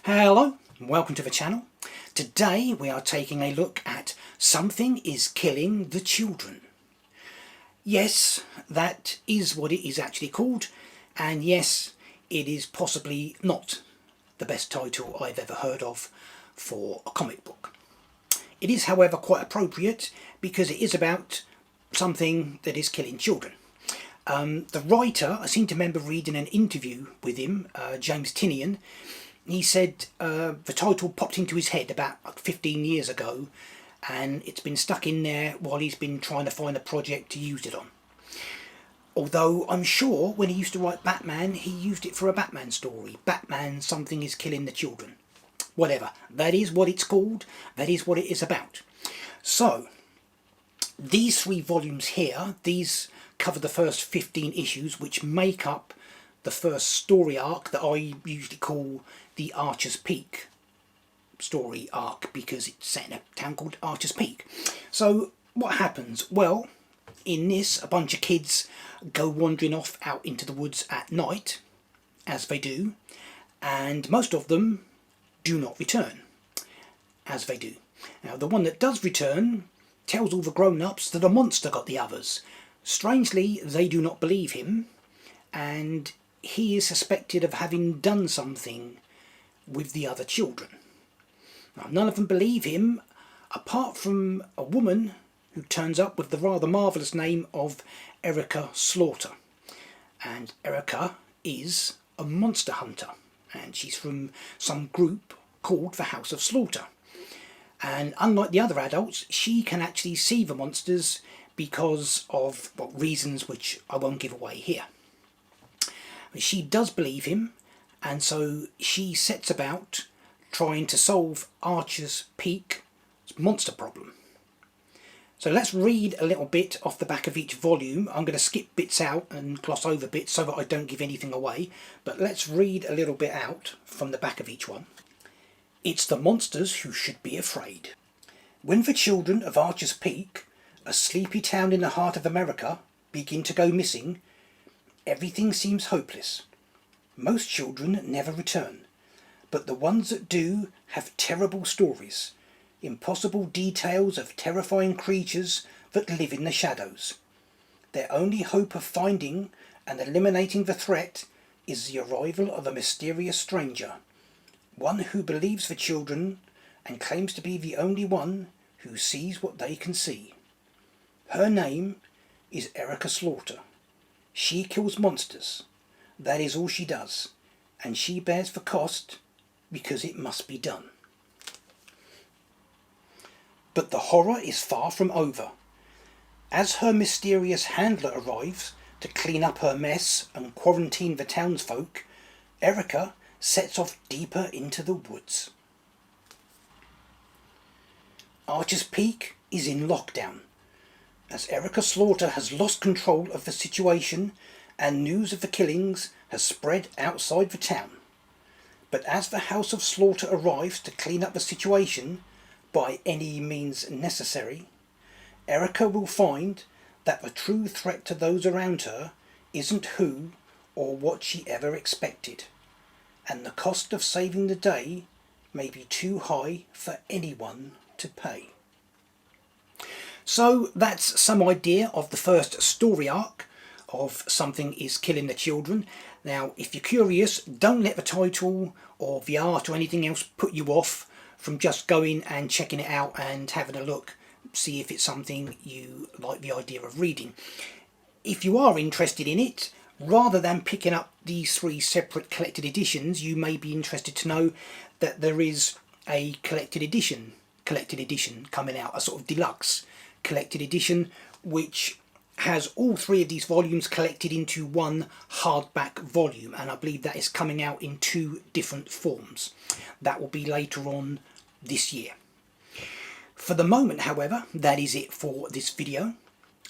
Hello, and welcome to the channel. Today we are taking a look at Something is Killing the Children. Yes, that is what it is actually called, and yes, it is possibly not the best title I've ever heard of for a comic book. It is, however, quite appropriate because it is about something that is killing children. The writer, I seem to remember reading an interview with him, James Tynion. He said the title popped into his head about 15 years ago, and it's been stuck in there while he's been trying to find a project to use it on. Although I'm sure when he used to write Batman, he used it for a Batman story. Batman, Something is Killing the Children. Whatever. That is what it's called. That is what it is about. So, these 3 volumes here, these cover the first 15 issues, which make up the first story arc that I usually call the Archer's Peak story arc, because it's set in a town called Archer's Peak. So what happens? Well, in this, a bunch of kids go wandering off out into the woods at night, as they do, and most of them do not return, as they do. Now, the one that does return tells all the grown-ups that a monster got the others. Strangely, they do not believe him, and he is suspected of having done something with the other children. Now, none of them believe him, apart from a woman who turns up with the rather marvellous name of Erica Slaughter. And Erica is a monster hunter, and she's from some group called the House of Slaughter. And unlike the other adults, she can actually see the monsters because of reasons which I won't give away here. She does believe him, and so she sets about trying to solve Archer's Peak's monster problem. So let's read a little bit off the back of each volume. I'm going to skip bits out and gloss over bits so that I don't give anything away, but let's read a little bit out from the back of each one. It's the monsters who should be afraid. When the children of Archer's Peak, a sleepy town in the heart of America, begin to go missing, everything seems hopeless. Most children never return, but the ones that do have terrible stories, impossible details of terrifying creatures that live in the shadows. Their only hope of finding and eliminating the threat is the arrival of a mysterious stranger, one who believes the children and claims to be the only one who sees what they can see. Her name is Erica Slaughter. She kills monsters. That is all she does, and she bears the cost because it must be done. But the horror is far from over. As her mysterious handler arrives to clean up her mess and quarantine the townsfolk, Erica sets off deeper into the woods. Archer's Peak is in lockdown, as Erica Slaughter has lost control of the situation and news of the killings has spread outside the town. But as the House of Slaughter arrives to clean up the situation by any means necessary, Erica will find that the true threat to those around her isn't who or what she ever expected, and the cost of saving the day may be too high for anyone to pay. So that's some idea of the first story arc of Something is Killing the Children. Now, if you're curious, don't let the title or the art or anything else put you off from just going and checking it out and having a look, see if it's something you like the idea of reading. If you are interested in it, rather than picking up these 3 separate collected editions, you may be interested to know that there is a collected edition coming out, a sort of deluxe collected edition, which has all 3 of these volumes collected into one hardback volume, and I believe that is coming out in 2 different forms. That will be later on this year. For the moment, however, that is it for this video.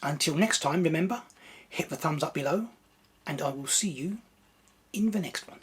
Until next time, remember, hit the thumbs up below, and I will see you in the next one.